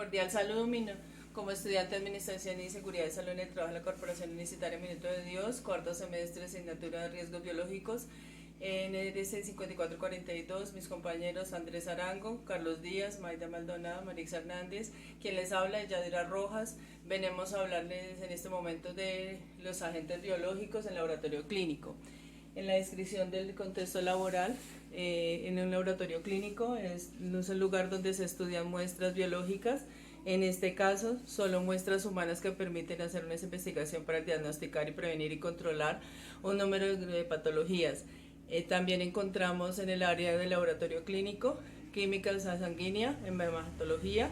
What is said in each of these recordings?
Cordial saludo, como estudiante de Administración y Seguridad de Salud en el Trabajo de la Corporación Universitaria Minuto de Dios, cuarto semestre, asignatura de riesgos biológicos, en NRC 5442, mis compañeros Andrés Arango, Carlos Díaz, Maida Maldonado, Marix Hernández, quien les habla, Yadira Rojas. Venimos a hablarles en este momento de los agentes biológicos en laboratorio clínico. En la descripción del contexto laboral, en un laboratorio clínico no es el lugar donde se estudian muestras biológicas. En este caso, solo muestras humanas que permiten hacer una investigación para diagnosticar y prevenir y controlar un número de patologías. También encontramos en el área del laboratorio clínico química sanguínea, hematología,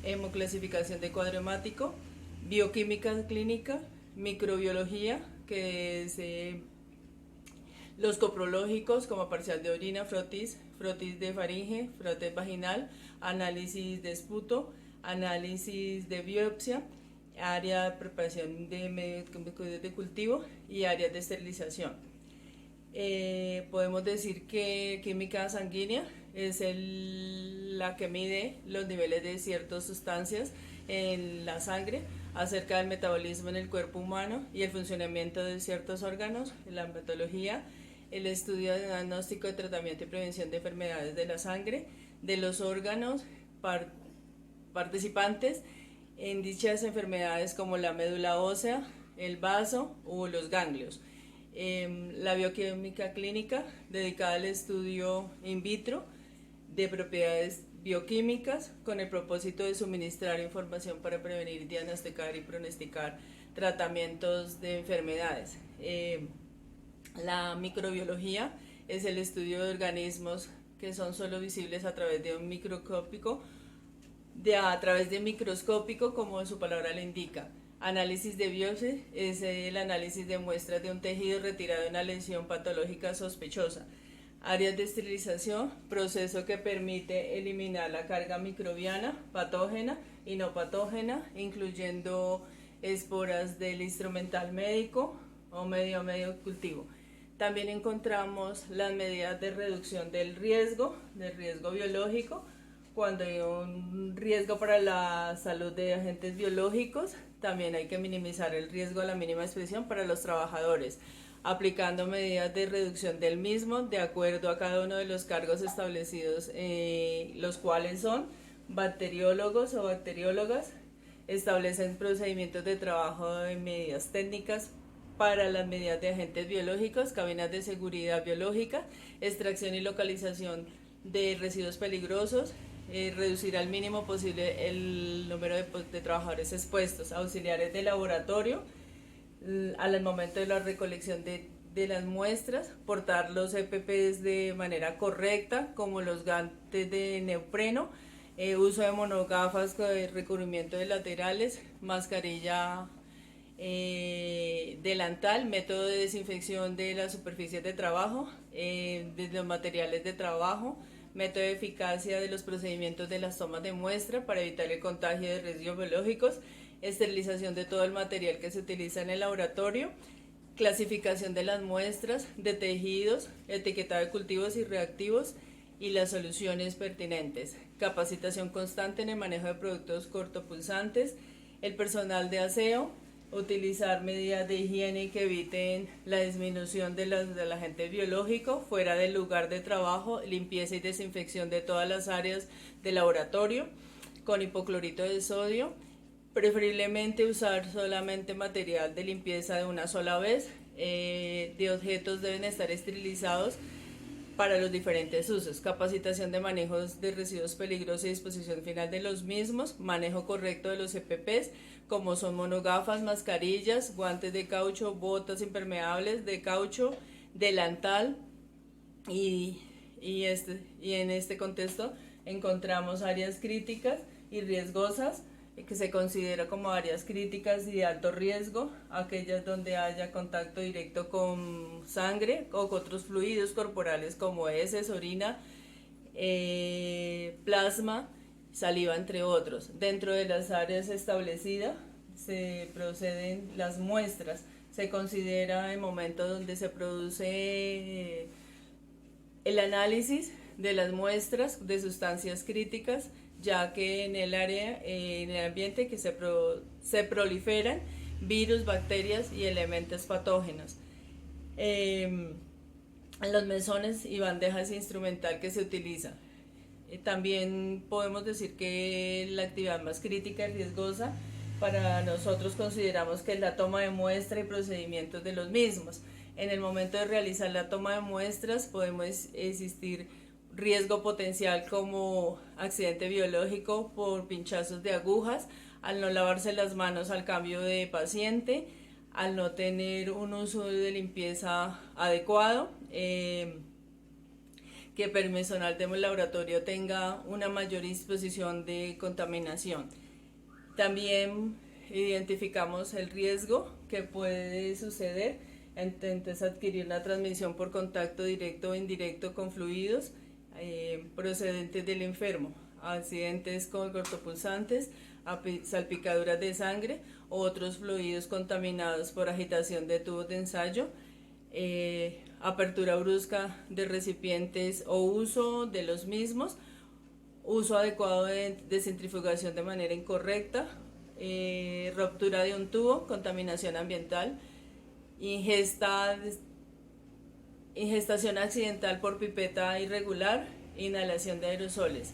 hemoclasificación de cuadro hemático, bioquímica clínica, microbiología, que es los coprológicos como parcial de orina, frotis de faringe, frotis vaginal, análisis de esputo, análisis de biopsia, área de preparación de medios de cultivo y áreas de esterilización. Podemos decir que química sanguínea es la que mide los niveles de ciertas sustancias en la sangre acerca del metabolismo en el cuerpo humano y el funcionamiento de ciertos órganos. La hematología, el estudio de diagnóstico, de tratamiento y prevención de enfermedades de la sangre, de los órganos participantes en dichas enfermedades como la médula ósea, el vaso o los ganglios. La bioquímica clínica, dedicada al estudio in vitro de propiedades bioquímicas con el propósito de suministrar información para prevenir, diagnosticar y pronosticar tratamientos de enfermedades. La microbiología es el estudio de organismos que son solo visibles a través de un microscópico, como su palabra le indica. Análisis de biopsia es el análisis de muestras de un tejido retirado de una lesión patológica sospechosa. Áreas de esterilización, proceso que permite eliminar la carga microbiana, patógena y no patógena, incluyendo esporas del instrumental médico o medio cultivo. También encontramos las medidas de reducción del riesgo biológico, cuando hay un riesgo para la salud de agentes biológicos. También hay que minimizar el riesgo a la mínima expresión para los trabajadores, aplicando medidas de reducción del mismo de acuerdo a cada uno de los cargos establecidos, los cuales son bacteriólogos o bacteriólogas. Establecen procedimientos de trabajo de medidas técnicas para las medidas de agentes biológicos, cabinas de seguridad biológica, extracción y localización de residuos peligrosos, reducir al mínimo posible el número de trabajadores expuestos, auxiliares de laboratorio al momento de la recolección de las muestras, portar los EPPs de manera correcta, como los guantes de neopreno, uso de monogafas, recubrimiento de laterales, mascarilla, delantal, método de desinfección de las superficies de trabajo, de los materiales de trabajo, método de eficacia de los procedimientos de las tomas de muestra para evitar el contagio de residuos biológicos, esterilización de todo el material que se utiliza en el laboratorio, clasificación de las muestras de tejidos, etiquetado de cultivos y reactivos y las soluciones pertinentes, capacitación constante en el manejo de productos cortopulsantes, el personal de aseo, utilizar medidas de higiene que eviten la disminución del agente biológico fuera del lugar de trabajo, limpieza y desinfección de todas las áreas del laboratorio con hipoclorito de sodio, preferiblemente usar solamente material de limpieza de una sola vez, de objetos deben estar esterilizados para los diferentes usos, capacitación de manejos de residuos peligrosos y disposición final de los mismos, manejo correcto de los EPPs, como son monogafas, mascarillas, guantes de caucho, botas impermeables de caucho, delantal, y en este contexto encontramos áreas críticas y riesgosas, que se considera como áreas críticas y de alto riesgo, aquellas donde haya contacto directo con sangre o con otros fluidos corporales como heces, orina, plasma, saliva, entre otros. Dentro de las áreas establecidas se proceden las muestras. Se considera el momento donde se produce el análisis de las muestras de sustancias críticas, ya que en el área, en el ambiente que se proliferan virus, bacterias y elementos patógenos. Los mesones y bandejas instrumental que se utilizan. También podemos decir que la actividad más crítica y riesgosa para nosotros consideramos que es la toma de muestra y procedimientos de los mismos. En el momento de realizar la toma de muestras podemos existir riesgo potencial como accidente biológico por pinchazos de agujas, al no lavarse las manos al cambio de paciente, al no tener un uso de limpieza adecuado, que el personal del laboratorio tenga una mayor exposición de contaminación. También identificamos el riesgo que puede suceder, entonces adquirir una transmisión por contacto directo o indirecto con fluidos procedentes del enfermo, accidentes con cortopulsantes, salpicaduras de sangre o otros fluidos contaminados por agitación de tubos de ensayo, apertura brusca de recipientes o uso de los mismos, uso adecuado de centrifugación de manera incorrecta, ruptura de un tubo, contaminación ambiental, ingestación accidental por pipeta irregular, inhalación de aerosoles.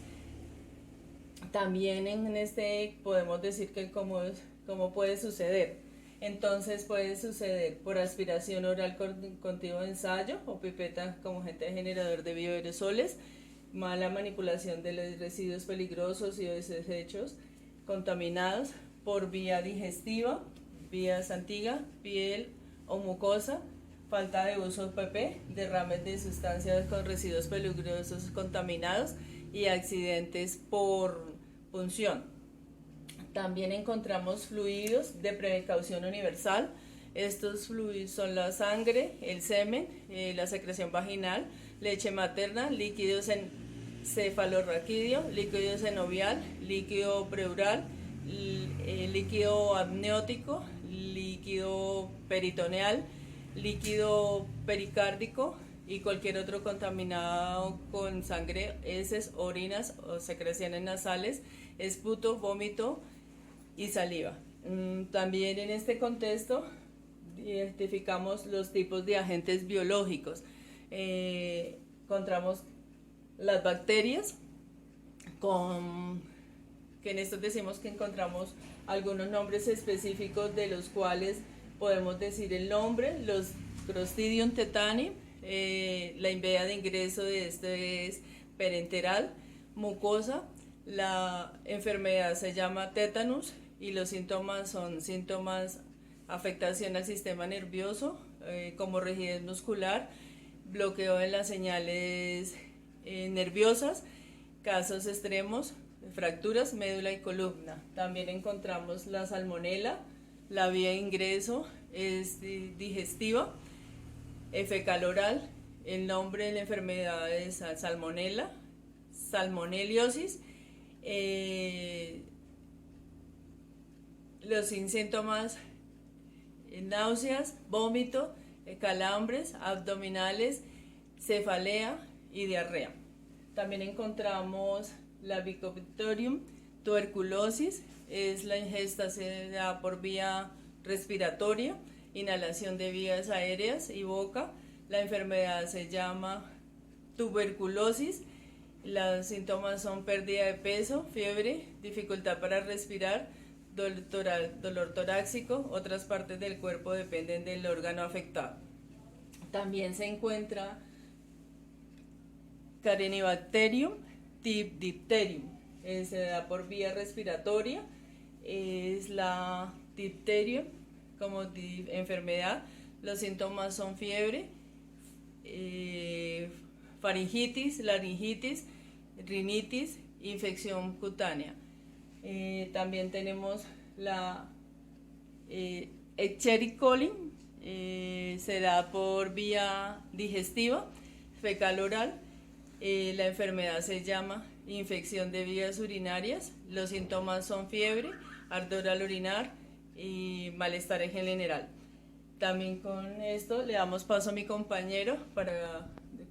También en este podemos decir que cómo puede suceder. Entonces puede suceder por aspiración oral continuo de ensayo o pipeta como agente generador de bioaerosoles, mala manipulación de los residuos peligrosos y desechos contaminados, por vía digestiva, vía santiga, piel o mucosa, falta de uso de PP, derrames de sustancias con residuos peligrosos contaminados y accidentes por punción. También encontramos fluidos de precaución universal. Estos fluidos son la sangre, el semen, la secreción vaginal, leche materna, líquidos cefalorraquídeo, líquido senovial, líquido pleural, líquido amniótico, líquido peritoneal, líquido pericárdico y cualquier otro contaminado con sangre, heces, orinas o secreciones nasales, esputo, vómito y saliva. También en este contexto identificamos los tipos de agentes biológicos. Encontramos las bacterias, que en estos decimos que encontramos algunos nombres específicos de los cuales podemos decir el nombre, los Clostridium tetani, la vía de ingreso de este es parenteral, mucosa, la enfermedad se llama tétanos y los síntomas son afectación al sistema nervioso, como rigidez muscular, bloqueo de las señales nerviosas, casos extremos, fracturas, médula y columna. También encontramos la salmonela, la vía de ingreso es digestiva, fecal oral, el nombre de la enfermedad es salmonela, salmoneliosis, los síntomas, náuseas, vómito, calambres abdominales, cefalea y diarrea. También encontramos la Mycobacterium tuberculosis, es la ingesta se da por vía respiratoria, inhalación de vías aéreas y boca. La enfermedad se llama tuberculosis. Los síntomas son pérdida de peso, fiebre, dificultad para respirar, dolor torácico. Otras partes del cuerpo dependen del órgano afectado. También se encuentra Carinibacterium dipterium, se da por vía respiratoria, es la difteria como enfermedad. Los síntomas son fiebre, faringitis, laringitis, rinitis, infección cutánea. También tenemos la Escherichia coli, se da por vía digestiva, fecal oral. La enfermedad se llama infección de vías urinarias. Los síntomas son fiebre, ardor al orinar y malestar en general. También con esto le damos paso a mi compañero para que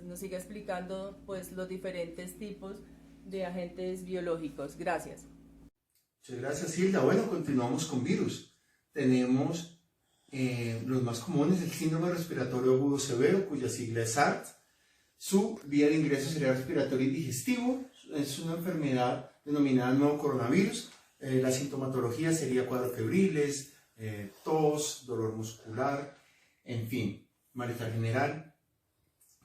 nos siga explicando pues los diferentes tipos de agentes biológicos. Gracias. Muchas gracias, Hilda. Bueno, continuamos con virus. Tenemos los más comunes, el síndrome respiratorio agudo severo, cuya sigla es SARS. Su vía de ingreso sería respiratorio y digestivo. Es una enfermedad denominada nuevo coronavirus. La sintomatología sería cuadros febriles, tos, dolor muscular, en fin, malestar general.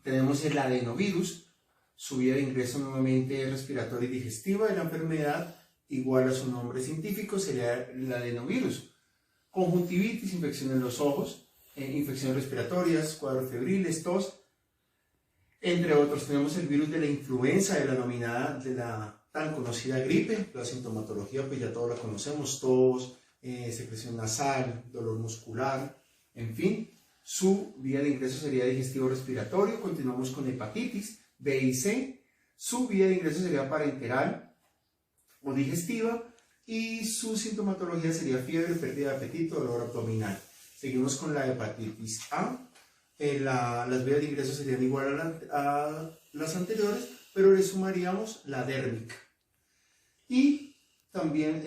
Tenemos el adenovirus. Su vía de ingreso nuevamente es respiratoria y digestiva de la enfermedad, igual a su nombre científico, sería el adenovirus. Conjuntivitis, infección en los ojos, infecciones respiratorias, cuadros febriles, tos, entre otros. Tenemos el virus de la influenza, de la tan conocida gripe. La sintomatología pues ya todos la conocemos: tos, secreción nasal, dolor muscular, en fin. Su vía de ingreso sería digestivo respiratorio. Continuamos con hepatitis B y C. Su vía de ingreso sería parenteral o digestiva, y su sintomatología sería fiebre, pérdida de apetito, dolor abdominal. Seguimos con la hepatitis A. Las vías de ingreso serían igual a las anteriores, pero le sumaríamos la dérmica. Y también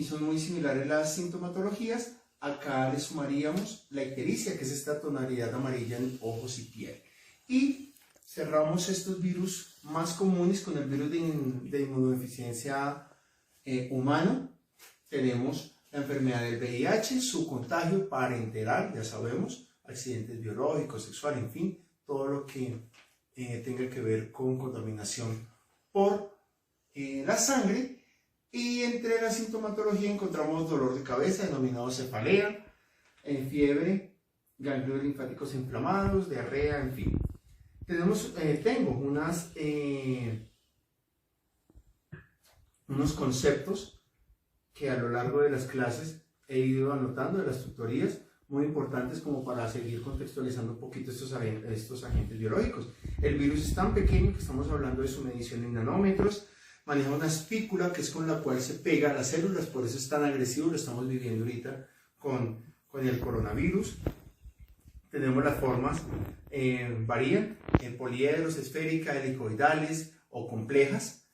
son muy similares las sintomatologías. Acá le sumaríamos la ictericia, que es esta tonalidad amarilla en ojos y piel. Y cerramos estos virus más comunes con el virus de inmunodeficiencia humano. Tenemos la enfermedad del VIH, su contagio parenteral, ya sabemos, accidentes biológicos, sexuales, en fin, todo lo que tenga que ver con contaminación por la sangre. Y entre la sintomatología encontramos dolor de cabeza, denominado cefalea, fiebre, ganglios linfáticos inflamados, diarrea, en fin. Tengo unos conceptos que a lo largo de las clases he ido anotando, de las tutorías, muy importantes como para seguir contextualizando un poquito estos agentes biológicos. El virus es tan pequeño que estamos hablando de su medición en nanómetros. Maneja una espícula que es con la cual se pega a las células, por eso es tan agresivo. Lo estamos viviendo ahorita con el coronavirus. Tenemos las formas, varían, poliedros, esféricas, helicoidales o complejas.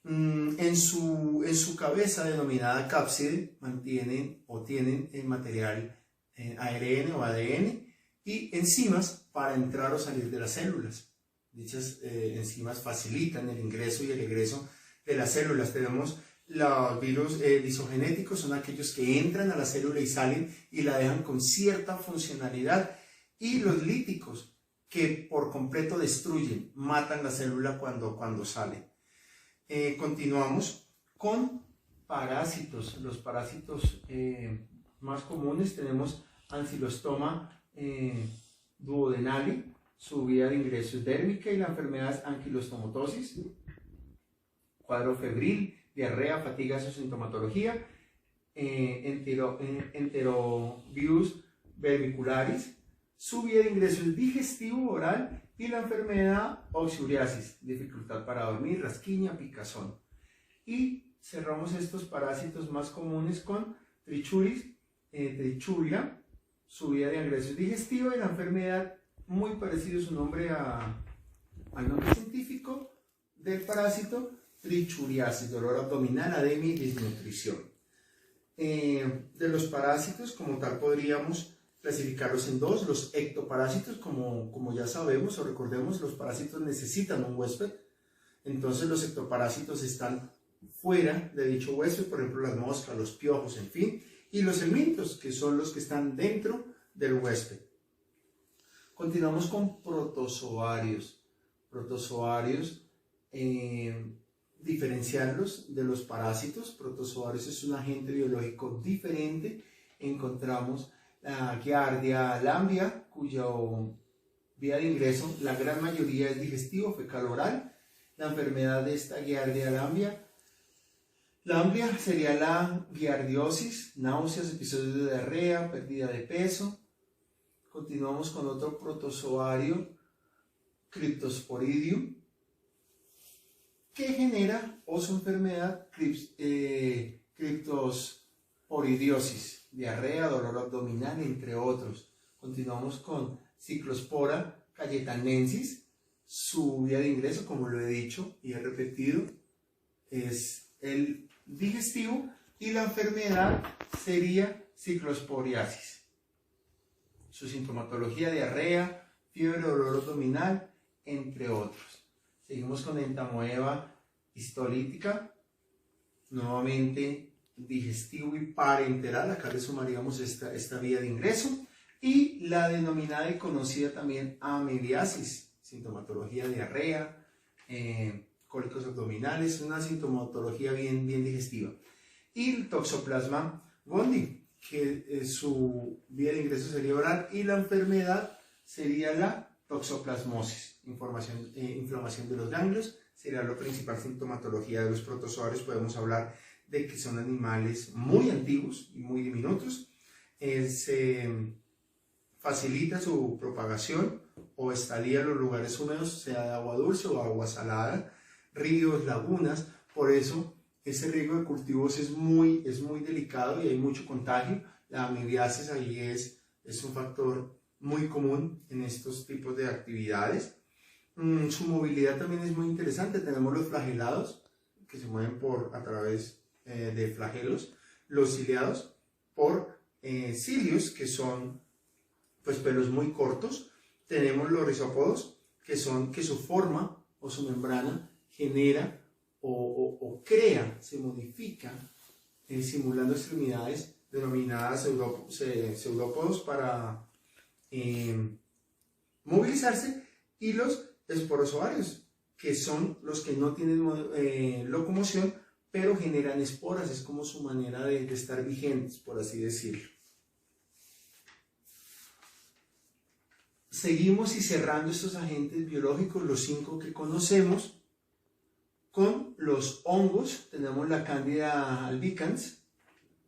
En su cabeza, denominada cápside, tienen el material ARN o ADN y enzimas para entrar o salir de las células. Dichas enzimas facilitan el ingreso y el egreso de las células. Tenemos los virus lisogenéticos, son aquellos que entran a la célula y salen y la dejan con cierta funcionalidad. Y los líticos, que por completo destruyen, matan la célula cuando sale. Continuamos con parásitos. Los parásitos más comunes tenemos Ancylostoma duodenale. Su vía de ingreso es dérmica y la enfermedad es anquilostomatosis. Cuadro febril, diarrea, fatiga, su sintomatología. Enterovirus verbicularis. Su vía de ingreso es digestivo oral y la enfermedad oxuriasis, dificultad para dormir, rasquiña, picazón. Y cerramos estos parásitos más comunes con trichuria. Su vía de ingreso es digestiva y la enfermedad, muy parecido su nombre al nombre científico del parásito, trichuriasis, dolor abdominal, anemia y desnutrición. De los parásitos como tal podríamos clasificarlos en dos: los ectoparásitos, como ya sabemos o recordemos, los parásitos necesitan un huésped. Entonces los ectoparásitos están fuera de dicho huésped, por ejemplo las moscas, los piojos, en fin, y los helmintos, que son los que están dentro del huésped. Continuamos con protozoarios. Diferenciarlos de los parásitos. Protozoarios es un agente biológico diferente. Encontramos la Giardia lamblia, cuya vía de ingreso, la gran mayoría es digestivo, fecal oral. La enfermedad de esta Giardia lamblia sería la giardiosis, náuseas, episodios de diarrea, pérdida de peso. Continuamos con otro protozoario, Cryptosporidium, que genera su enfermedad criptosporidiosis, diarrea, dolor abdominal, entre otros. Continuamos con Cyclospora cayetanensis, Su vía de ingreso, como lo he dicho y he repetido, es el digestivo, y la enfermedad sería ciclosporiasis. Su sintomatología: diarrea, fiebre, dolor abdominal, entre otros. Seguimos con entamoeba histolítica, nuevamente digestivo y parenteral. Acá le sumaríamos esta vía de ingreso, y la denominada y conocida también amebiasis, sintomatología: diarrea, cólicos abdominales, una sintomatología bien digestiva. Y el Toxoplasma gondii, que su vía de ingreso sería oral, y la enfermedad sería la toxoplasmosis, inflamación de los ganglios, sería la principal sintomatología de los protozoarios. Podemos hablar de que son animales muy antiguos y muy diminutos. Se facilita su propagación o estadía en los lugares húmedos, sea de agua dulce o agua salada, ríos, lagunas. Por eso ese riego de cultivos es muy delicado y hay mucho contagio. La amebiasis ahí es un factor muy común en estos tipos de actividades. Su movilidad también es muy interesante. Tenemos los flagelados, que se mueven a través de flagelos, los ciliados por cilios, que son pues pelos muy cortos. Tenemos los rizópodos, que su forma o su membrana genera o crea, se modifica, simulando extremidades denominadas pseudópodos para movilizarse, y los esporozoarios, que son los que no tienen locomoción, pero generan esporas. Es como su manera de estar vigentes, por así decirlo. Seguimos y cerrando estos agentes biológicos, los 5 que conocemos, con los hongos. Tenemos la Candida albicans,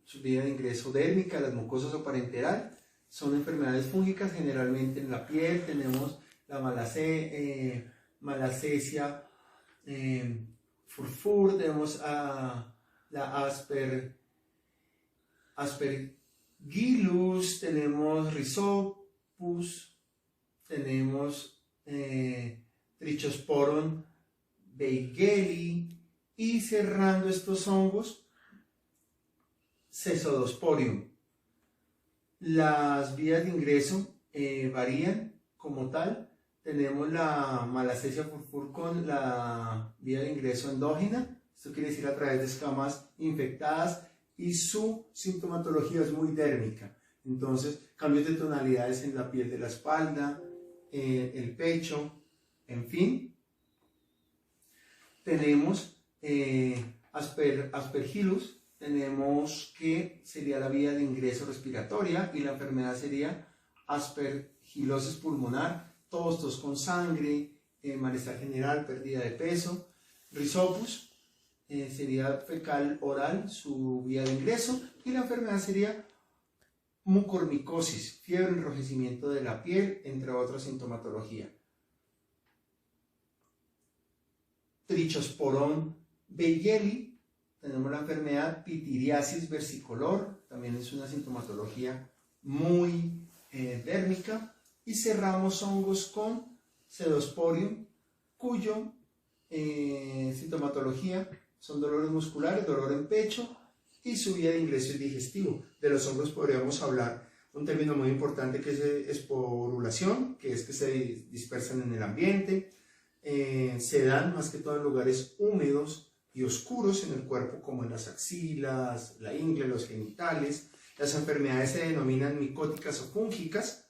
su vía de ingreso dérmica, las mucosas o parenteral. Son enfermedades fúngicas, generalmente en la piel. Tenemos la malacesia furfur, tenemos la aspergillus, tenemos rhizopus, tenemos Trichosporum weigeli, y cerrando estos hongos, Sesodosporium. Las vías de ingreso varían como tal. Tenemos la malacesia furfur con la vía de ingreso endógena, esto quiere decir a través de escamas infectadas, y su sintomatología es muy dérmica. Entonces, cambios de tonalidades en la piel de la espalda, el pecho, en fin. Tenemos Aspergillus, tenemos que sería la vía de ingreso respiratoria, y la enfermedad sería aspergilosis pulmonar, tos con sangre, malestar general, pérdida de peso. Rhizopus sería fecal oral, su vía de ingreso, y la enfermedad sería mucormicosis, fiebre, enrojecimiento de la piel, entre otras sintomatología. Trichosporum weigeli, tenemos la enfermedad pityriasis versicolor, también es una sintomatología muy dérmica. Y cerramos hongos con Pseudosporium, cuyo sintomatología son dolores musculares, dolor en pecho, y su vía de ingreso es digestivo. De los hongos podríamos hablar un término muy importante, que es esporulación, que es que se dispersan en el ambiente. Se dan más que todo en lugares húmedos y oscuros en el cuerpo, como en las axilas, la ingle, los genitales. Las enfermedades se denominan micóticas o fúngicas.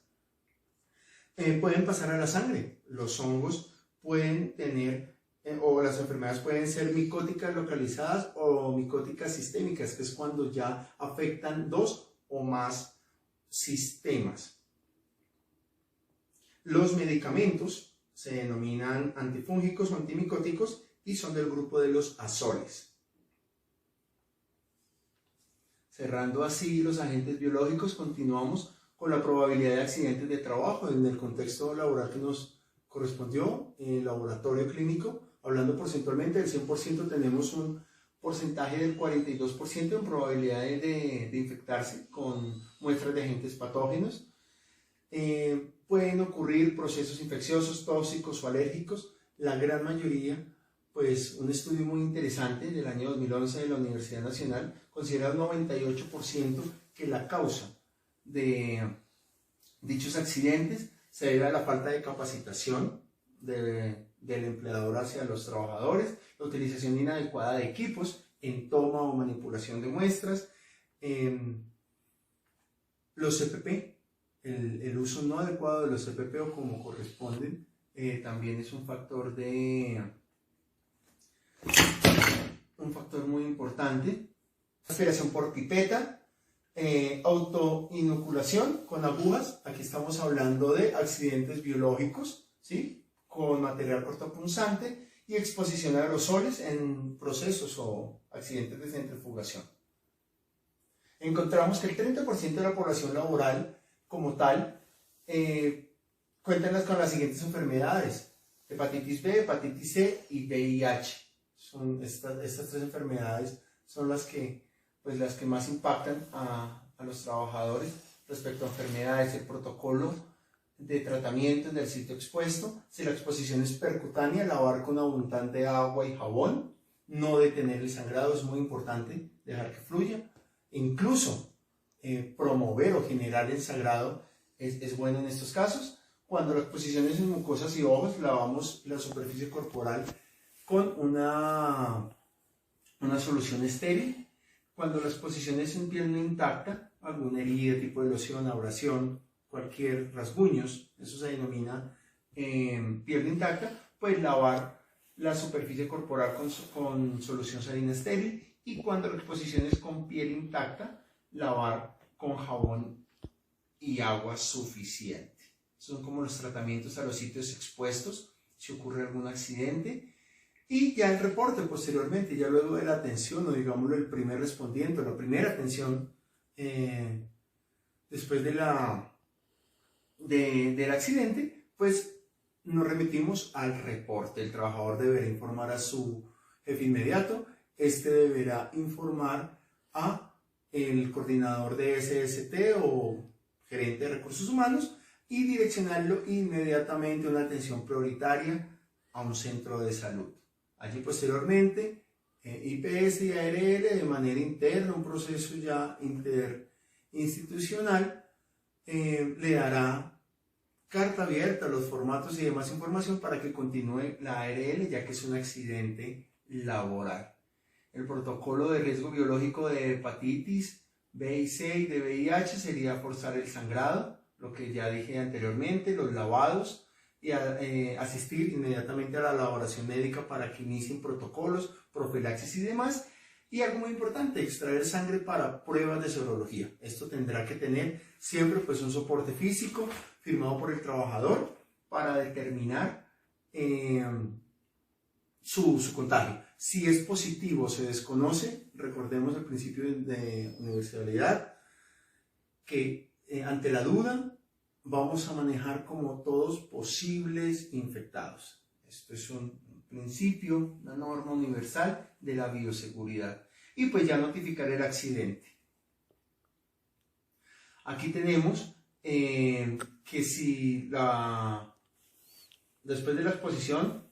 Pueden pasar a la sangre. Los hongos pueden tener, o las enfermedades pueden ser micóticas localizadas o micóticas sistémicas, que es cuando ya afectan 2 o más sistemas. Los medicamentos se denominan antifúngicos o antimicóticos y son del grupo de los azoles. Cerrando así los agentes biológicos, continuamos con la probabilidad de accidentes de trabajo en el contexto laboral que nos correspondió, en el laboratorio clínico. Hablando porcentualmente, del 100% tenemos un porcentaje del 42% en probabilidades de infectarse con muestras de agentes patógenos. pueden ocurrir procesos infecciosos, tóxicos o alérgicos. La gran mayoría, pues un estudio muy interesante del año 2011 de la Universidad Nacional considera un 98% que la causa de dichos accidentes se debe a la falta de capacitación del empleador hacia los trabajadores, la utilización inadecuada de equipos en toma o manipulación de muestras, los CPP, el uso no adecuado de los CPP o como corresponden, también es un factor muy importante. Aspiración por pipeta, autoinoculación con agujas. Aquí estamos hablando de accidentes biológicos, ¿sí? Con material cortopunzante y exposición a aerosoles en procesos o accidentes de centrifugación. Encontramos que el 30% de la población laboral como tal cuentan con las siguientes enfermedades: hepatitis B, hepatitis C y VIH. Son estas tres enfermedades son las que más impactan a los trabajadores respecto a enfermedades. El protocolo de tratamiento en el sitio expuesto: si la exposición es percutánea, lavar con abundante agua y jabón, no detener el sangrado, es muy importante dejar que fluya. Incluso promover o generar el sangrado es bueno en estos casos. Cuando la exposición es en mucosas y ojos, lavamos la superficie corporal con una solución estéril. Cuando la exposición es en piel no intacta, alguna herida, tipo de lesión, abrasión, cualquier rasguños, eso se denomina piel no intacta, pues lavar la superficie corporal con solución salina estéril. Y cuando la exposición es con piel intacta, lavar con jabón y agua suficiente. Son como los tratamientos a los sitios expuestos si ocurre algún accidente. Y ya el reporte posteriormente, ya luego de la atención, o digámoslo el primer respondiente, o la primera atención después del accidente, pues nos remitimos al reporte. El trabajador deberá informar a su jefe inmediato. Este deberá informar a el coordinador de SST o gerente de recursos humanos y direccionarlo inmediatamente a una atención prioritaria a un centro de salud. Allí posteriormente, IPS y ARL de manera interna, un proceso ya interinstitucional, le dará carta abierta, los formatos y demás información para que continúe la ARL, ya que es un accidente laboral. El protocolo de riesgo biológico de hepatitis B y C y de VIH sería forzar el sangrado, lo que ya dije anteriormente, los lavados, y asistir inmediatamente a la elaboración médica para que inicien protocolos, profilaxis y demás. Y algo muy importante, extraer sangre para pruebas de serología. Esto tendrá que tener siempre pues un soporte físico firmado por el trabajador para determinar su contagio. Si es positivo, se desconoce. Recordemos el principio de universalidad, que ante la duda vamos a manejar como todos posibles infectados. Esto es un principio, una norma universal de la bioseguridad. Y pues ya notificar el accidente. Aquí tenemos que si después de la exposición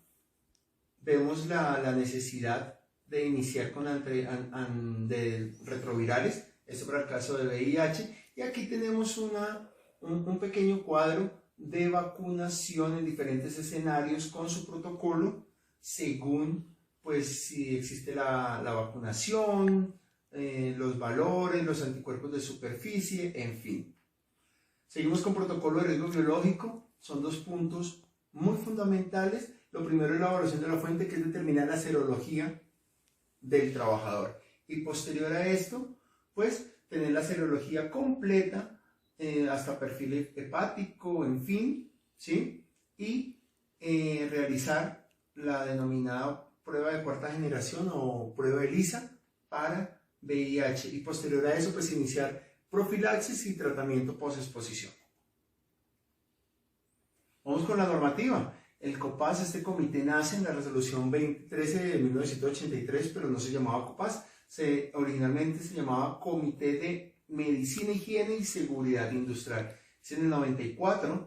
vemos la necesidad de iniciar con de retrovirales, esto para el caso de VIH, y aquí tenemos un pequeño cuadro de vacunación en diferentes escenarios con su protocolo, según pues si existe la vacunación, los valores, los anticuerpos de superficie, en fin. Seguimos con protocolo de riesgo biológico. Son dos puntos muy fundamentales. Lo primero es la evaluación de la fuente, que es determinar la serología del trabajador. Y posterior a esto, pues tener la serología completa, hasta perfil hepático, en fin, ¿sí? Y realizar la denominada prueba de cuarta generación o prueba ELISA para VIH. Y posterior a eso, pues iniciar profilaxis y tratamiento post-exposición. Vamos con la normativa. El COPAS, este comité nace en la resolución 2013 de 1983, pero no se llamaba COPAS, originalmente se llamaba Comité de Medicina, Higiene y Seguridad Industrial. Es en el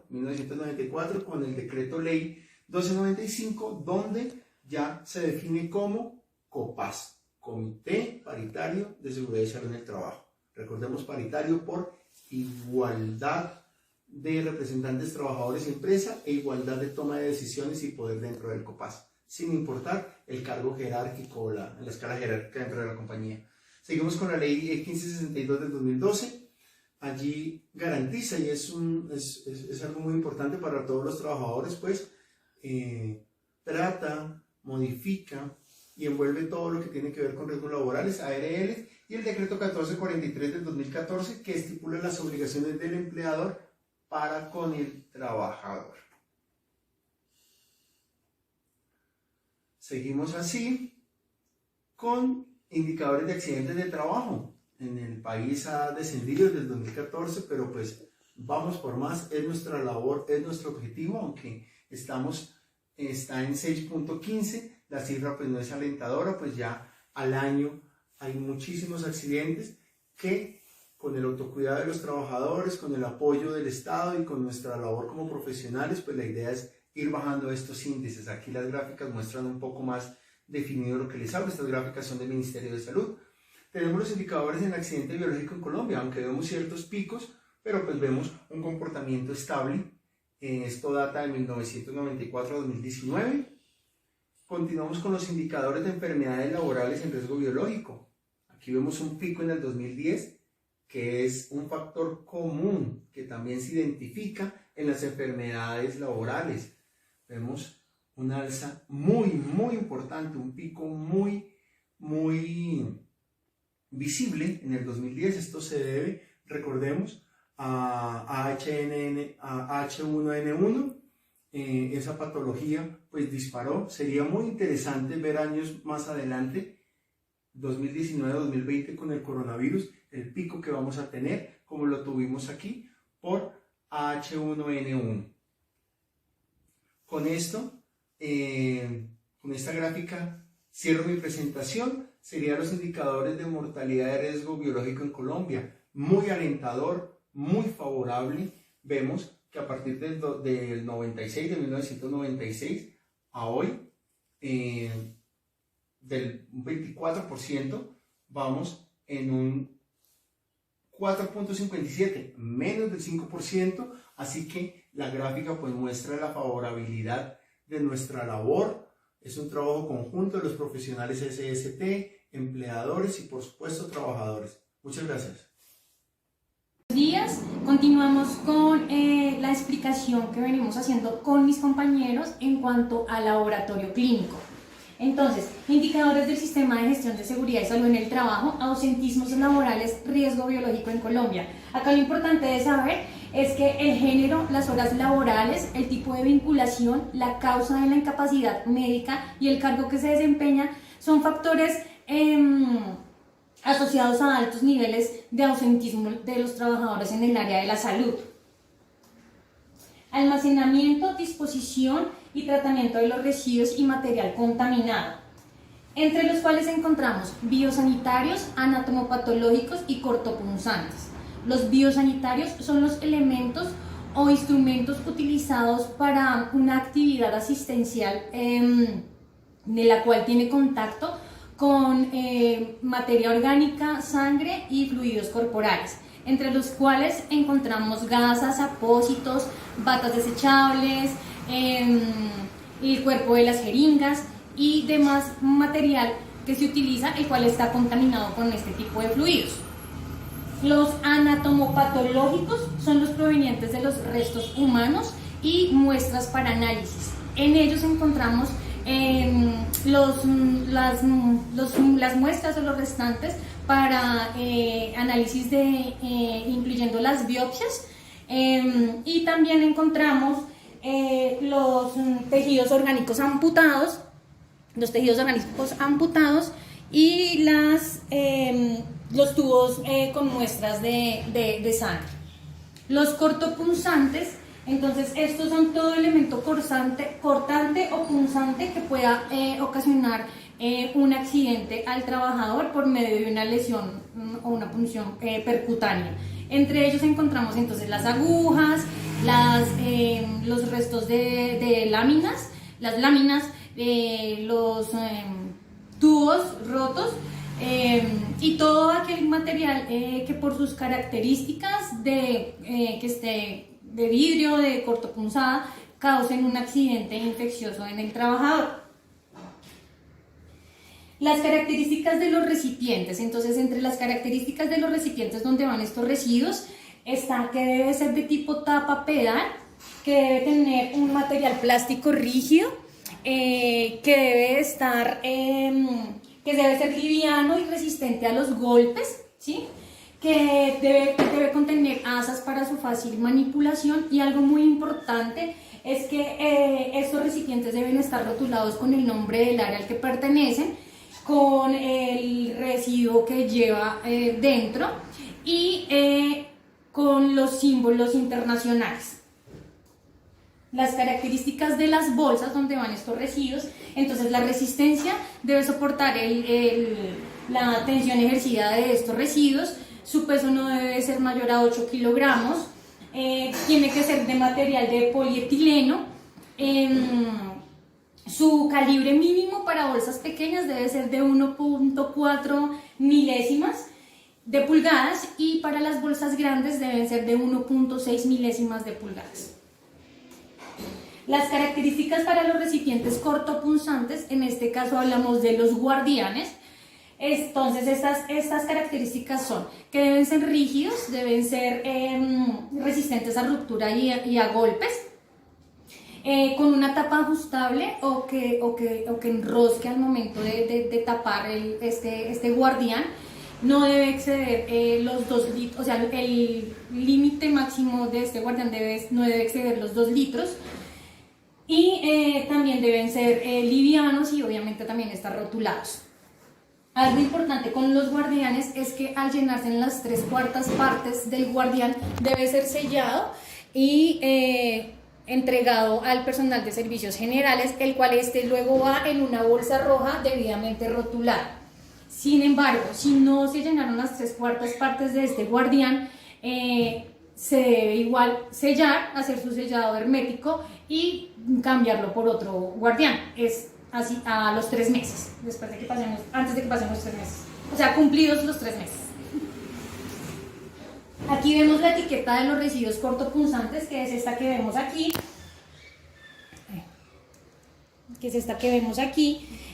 1994, con el decreto ley 1295, donde ya se define como COPAS, Comité Paritario de Seguridad y Salud en el Trabajo. Recordemos, paritario por igualdad de representantes, trabajadores y empresa, e igualdad de toma de decisiones y poder dentro del COPAS, sin importar el cargo jerárquico o la escala jerárquica dentro de la compañía. Seguimos con la ley 1562 del 2012. Allí garantiza, y es algo muy importante para todos los trabajadores, pues trata, modifica y envuelve todo lo que tiene que ver con riesgos laborales, ARL, y el decreto 1443 del 2014, que estipula las obligaciones del empleador para con el trabajador. Seguimos así con indicadores de accidentes de trabajo. En el país ha descendido desde el 2014, pero pues vamos por más, es nuestra labor, es nuestro objetivo, aunque está en 6.15, la cifra pues no es alentadora, pues ya al año hay muchísimos accidentes que, con el autocuidado de los trabajadores, con el apoyo del Estado y con nuestra labor como profesionales, pues la idea es ir bajando estos índices. Aquí las gráficas muestran un poco más definido lo que les hablo. Estas gráficas son del Ministerio de Salud. Tenemos los indicadores en accidente biológico en Colombia, aunque vemos ciertos picos, pero pues vemos un comportamiento estable. Esto data de 1994 a 2019. Continuamos con los indicadores de enfermedades laborales en riesgo biológico. Aquí vemos un pico en el 2010, que es un factor común que también se identifica en las enfermedades laborales. Vemos un alza muy importante, un pico muy visible en el 2010. Esto se debe, recordemos, a H1N1. Esa patología pues disparó. Sería muy interesante ver años más adelante, 2019-2020, con el coronavirus, el pico que vamos a tener, como lo tuvimos aquí, por H1N1. Con esto, con esta gráfica, cierro mi presentación. Serían los indicadores de mortalidad de riesgo biológico en Colombia. Muy alentador, muy favorable. Vemos que a partir del 96, de 1996 a hoy, del 24%, vamos en un 4.57, menos del 5%, así que la gráfica pues muestra la favorabilidad de nuestra labor. Es un trabajo conjunto de los profesionales SST, empleadores y por supuesto trabajadores. Muchas gracias. Buenos días, continuamos con la explicación que venimos haciendo con mis compañeros en cuanto al laboratorio clínico. Entonces, indicadores del sistema de gestión de seguridad y salud en el trabajo, ausentismos laborales, riesgo biológico en Colombia. Acá lo importante de saber es que el género, las horas laborales, el tipo de vinculación, la causa de la incapacidad médica y el cargo que se desempeña son factores asociados a altos niveles de ausentismo de los trabajadores en el área de la salud. Almacenamiento, disposición y tratamiento de los residuos y material contaminado, entre los cuales encontramos biosanitarios, anatomopatológicos y cortopunzantes. Los biosanitarios son los elementos o instrumentos utilizados para una actividad asistencial de la cual tiene contacto con materia orgánica, sangre y fluidos corporales, entre los cuales encontramos gasas, apósitos, batas desechables, el cuerpo de las jeringas y demás material que se utiliza, el cual está contaminado con este tipo de fluidos. Los anatomopatológicos son los provenientes de los restos humanos y muestras para análisis. En ellos encontramos las muestras o los restantes para análisis incluyendo las biopsias, y también encontramos los tejidos orgánicos amputados, y los tubos con muestras de sangre. Los cortopunzantes, entonces estos son todo elemento cortante o punzante que pueda ocasionar un accidente al trabajador por medio de una lesión o una punción percutánea. Entre ellos encontramos entonces las agujas, los restos de láminas, las láminas, los tubos rotos, y todo aquel material que por sus características que esté de vidrio, de cortopunzada, causen un accidente infeccioso en el trabajador. Las características de los recipientes. Entonces, entre las características de los recipientes donde van estos residuos está que debe ser de tipo tapa pedal, que debe tener un material plástico rígido, que debe ser liviano y resistente a los golpes, ¿sí? Que debe contener asas para su fácil manipulación, y algo muy importante es que estos recipientes deben estar rotulados con el nombre del área al que pertenecen, con el residuo que lleva dentro y con los símbolos internacionales. Las características de las bolsas donde van estos residuos. Entonces, la resistencia debe soportar la tensión ejercida de estos residuos. Su peso no debe ser mayor a 8 kilogramos. Tiene que ser de material de polietileno. Su calibre mínimo para bolsas pequeñas debe ser de 1.4 milésimas de pulgadas, y para las bolsas grandes deben ser de 1.6 milésimas de pulgadas. Las características para los recipientes cortopunzantes, en este caso hablamos de los guardianes. Entonces, estas características son que deben ser rígidos, deben ser resistentes a ruptura y a golpes, con una tapa ajustable o que enrosque al momento de tapar este guardián. No debe exceder los 2 litros, o sea, el límite máximo de este guardián no debe exceder los 2 litros. Y también deben ser livianos, y obviamente también estar rotulados. Algo importante con los guardianes es que al llenarse en las 3/4 partes del guardián debe ser sellado y entregado al personal de servicios generales, el cual luego va en una bolsa roja debidamente rotulada. Sin embargo, si no se llenaron las 3/4 partes de este guardián, se debe igual sellar, hacer su sellado hermético y cambiarlo por otro guardián. Es así a los 3 meses, antes de que pasen los 3 meses, o sea, cumplidos los 3 meses. Aquí vemos la etiqueta de los residuos cortopunzantes, que es esta que vemos aquí,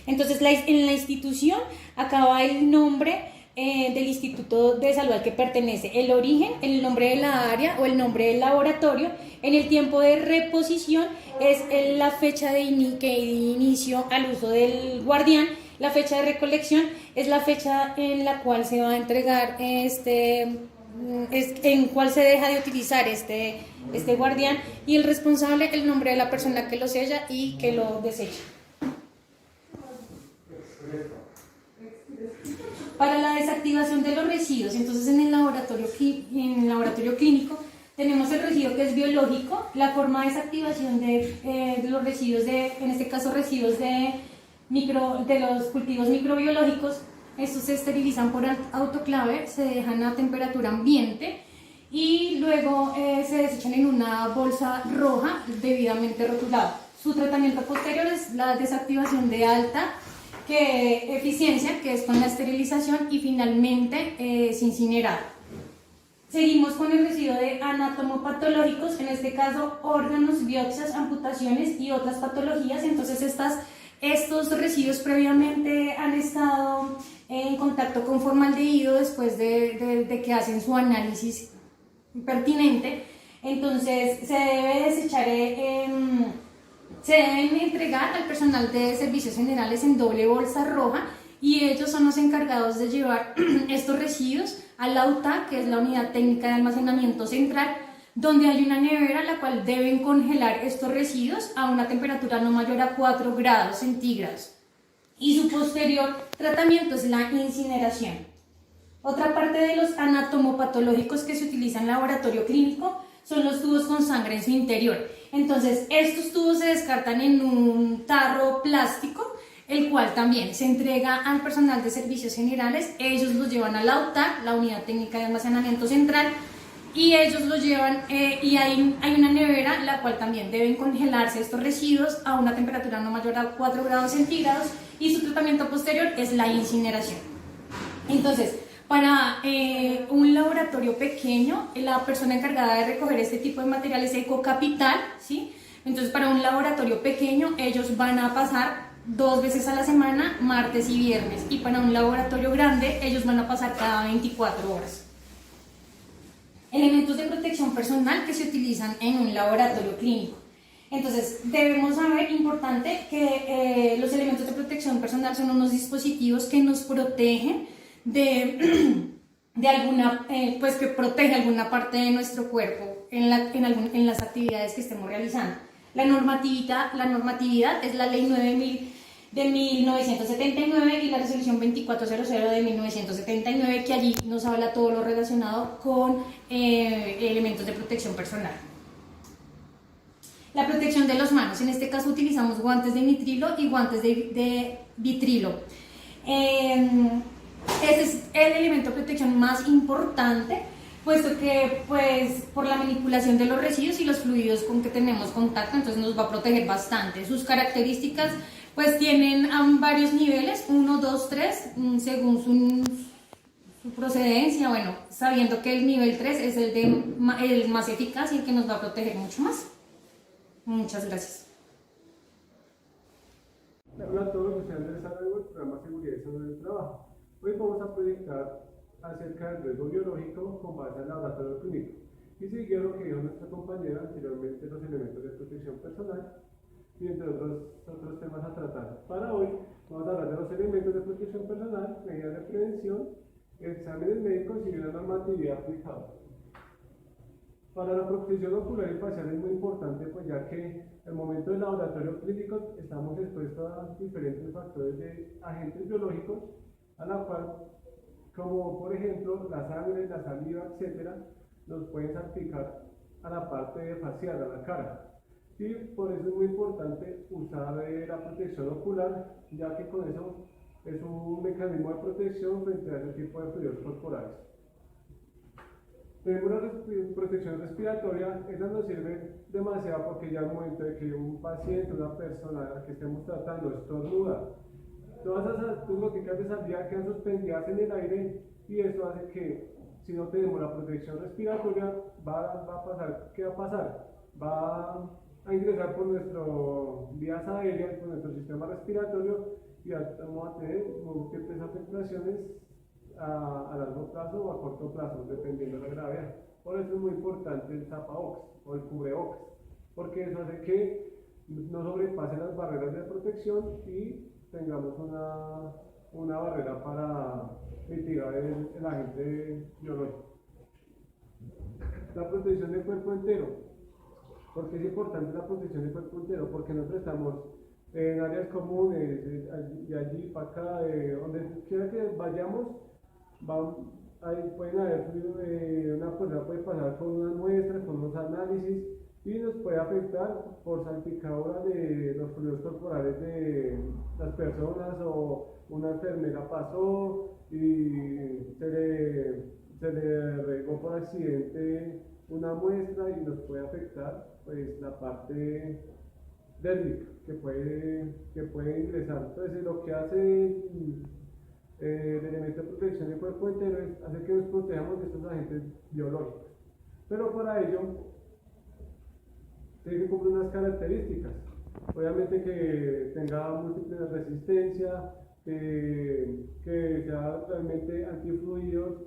Entonces, en la institución acá va el nombre del Instituto de Salud al que pertenece, el origen, el nombre de la área o el nombre del laboratorio. En el tiempo de reposición es la fecha de inicio al uso del guardián. La fecha de recolección es la fecha en la cual se va a entregar en cual se deja de utilizar este guardián, y el responsable, el nombre de la persona que lo sella y que lo desecha. Para la desactivación de los residuos, entonces en el laboratorio clínico tenemos el residuo que es biológico. La forma de desactivación de los residuos, en este caso residuos de los cultivos microbiológicos, estos se esterilizan por autoclave, se dejan a temperatura ambiente y luego se desechan en una bolsa roja debidamente rotulada. Su tratamiento posterior es la desactivación de alta eficiencia, que es con la esterilización, y finalmente se incinera. Seguimos con el residuo de anatomopatológicos, en este caso órganos, biopsias, amputaciones y otras patologías. Entonces estos residuos previamente han estado en contacto con formaldehído después de que hacen su análisis pertinente. Entonces se debe desechar, se deben entregar al personal de servicios generales en doble bolsa roja, y ellos son los encargados de llevar estos residuos a la UTA, que es la Unidad Técnica de Almacenamiento Central, donde hay una nevera la cual deben congelar estos residuos a una temperatura no mayor a 4 grados centígrados. Y su posterior tratamiento es la incineración. Otra parte de los anatomopatológicos que se utilizan en laboratorio clínico son los tubos con sangre en su interior. Entonces, estos tubos se descartan en un tarro plástico, el cual también se entrega al personal de servicios generales. Ellos los llevan a la UTAC, la Unidad Técnica de Almacenamiento Central, y ellos los llevan, y hay una nevera, la cual también deben congelarse estos residuos a una temperatura no mayor a 4 grados centígrados, y su tratamiento posterior es la incineración. Entonces, para un laboratorio pequeño, la persona encargada de recoger este tipo de material es Ecocapital, ¿sí? Entonces, para un laboratorio pequeño, ellos van a pasar 2 veces a la semana, martes y viernes, y para un laboratorio grande, ellos van a pasar cada 24 horas. Elementos de protección personal que se utilizan en un laboratorio clínico. Entonces, debemos saber, importante, que los elementos de protección personal son unos dispositivos que nos protegen de alguna, pues que protege alguna parte de nuestro cuerpo en las actividades que estemos realizando. La normatividad es la Ley 9000 de 1979 y la Resolución 2400 de 1979, que allí nos habla todo lo relacionado con elementos de protección personal. La protección de las manos, en este caso utilizamos guantes de nitrilo y guantes de vitrilo. Este es el elemento de protección más importante, puesto que pues, por la manipulación de los residuos y los fluidos con que tenemos contacto, entonces nos va a proteger bastante. Sus características pues tienen varios niveles, 1, 2, 3, según su procedencia, bueno, sabiendo que el nivel 3 es el más eficaz y el que nos va a proteger mucho más. Muchas gracias. Hola a todos, soy Andrés Aragón, del programa Seguridad y Salud del Trabajo. Hoy vamos a proyectar acerca del riesgo biológico con base al laboratorio clínico. Y siguiendo lo que dijo nuestra compañera anteriormente, los elementos de protección personal y entre otros temas a tratar. Para hoy vamos a hablar de los elementos de protección personal, medidas de prevención, exámenes médicos y una normatividad aplicada. Para la protección ocular y facial es muy importante, pues ya que al momento del laboratorio clínico estamos expuestos a diferentes factores de agentes biológicos, a la cual, como por ejemplo la sangre, la saliva, etcétera, nos pueden salpicar a la parte facial, a la cara. Y por eso es muy importante usar la protección ocular, ya que con eso es un mecanismo de protección frente a ese tipo de fluidos corporales. Tenemos la protección respiratoria, esa nos sirve demasiado porque ya al momento de que un paciente, una persona que estemos tratando estornuda, todas esas goticas de saliva quedan suspendidas en el aire y eso hace que si no tenemos la protección respiratoria va a pasar, ¿qué va a pasar? Va a ingresar por nuestras vías aéreas, por nuestro sistema respiratorio y vamos a tener múltiples afectaciones a largo plazo o a corto plazo, dependiendo de la gravedad. Por eso es muy importante el tapabocas o el cubrebocas, porque eso hace que no sobrepasen las barreras de protección y tengamos una barrera para mitigar el agente biológico. La protección del cuerpo entero. ¿Por qué es importante la protección del cuerpo entero? Porque nosotros estamos en áreas comunes, de allí para acá, donde quiera que vayamos, pueden haber una persona puede pasar con unas muestras, con unos análisis y nos puede afectar por salpicadura de los fluidos corporales de las personas, o una enfermera pasó y se le regó por accidente una muestra y nos puede afectar pues la parte dérmica que puede ingresar. Entonces lo que hace el elemento de protección del cuerpo entero es hacer que nos protejamos de estos agentes biológicos, pero para ello tiene que cumplir unas características, obviamente que tenga múltiples resistencia, que sea realmente antifluidos,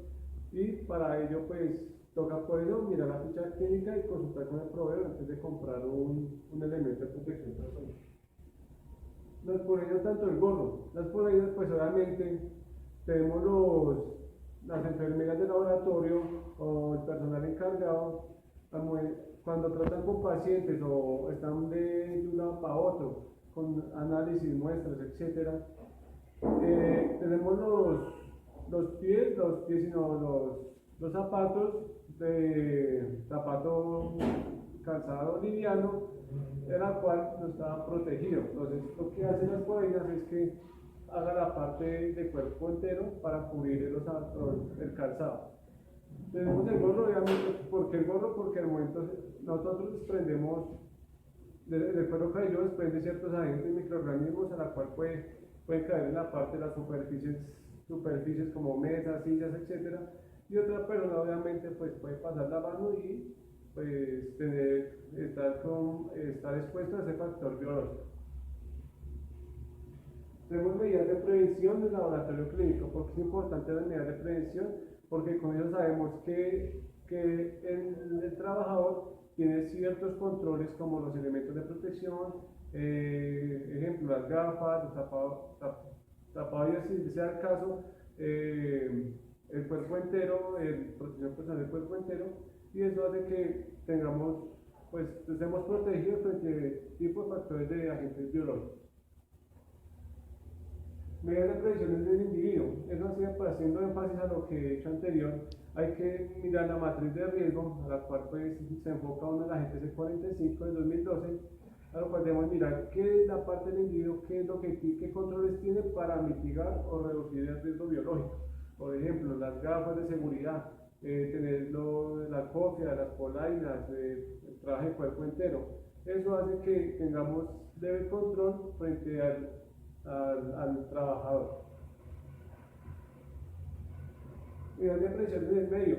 y para ello pues toca por eso mirar la ficha clínica y consultar con el proveedor antes de comprar un elemento de protección personal. Las poleas, tanto el gorro, las poleas pues obviamente tenemos las enfermeras de laboratorio o el personal encargado cuando tratan con pacientes o están de un lado para otro con análisis, muestras, etc. Tenemos los pies sino los zapatos de zapato calzado liviano, en la cual no está protegido. Entonces lo que hacen las poleas es que haga la parte del cuerpo entero para cubrir el calzado. Tenemos el gorro, obviamente. ¿Por qué el gorro? Porque al momento nosotros desprendemos, del cuero cabelludo desprende ciertos agentes microorganismos a la cual pueden caer en la parte de las superficies como mesas, sillas, etcétera. Y otra persona obviamente pues puede pasar la mano y pues estar expuesto a ese factor biológico. Tenemos medidas de prevención del laboratorio clínico. ¿Por qué es importante las medidas de prevención? Porque con eso sabemos que el trabajador tiene ciertos controles como los elementos de protección, ejemplo, las gafas, los tapados, si sea el caso, el cuerpo entero, protección personal del cuerpo entero, y eso hace que estemos protegidos frente a tipos de factores de agentes biológicos. Medidas de prevención del individuo. Eso así, haciendo énfasis a lo que he dicho anterior, hay que mirar la matriz de riesgo, a la cual pues, se enfoca uno en la GTC 45 del 2012, a lo cual debemos mirar qué es la parte del individuo, qué controles tiene para mitigar o reducir el riesgo biológico. Por ejemplo, las gafas de seguridad, tener la cofia, las polainas, el traje de cuerpo entero. Eso hace que tengamos leve control frente al trabajador. Medidas de presión en el medio.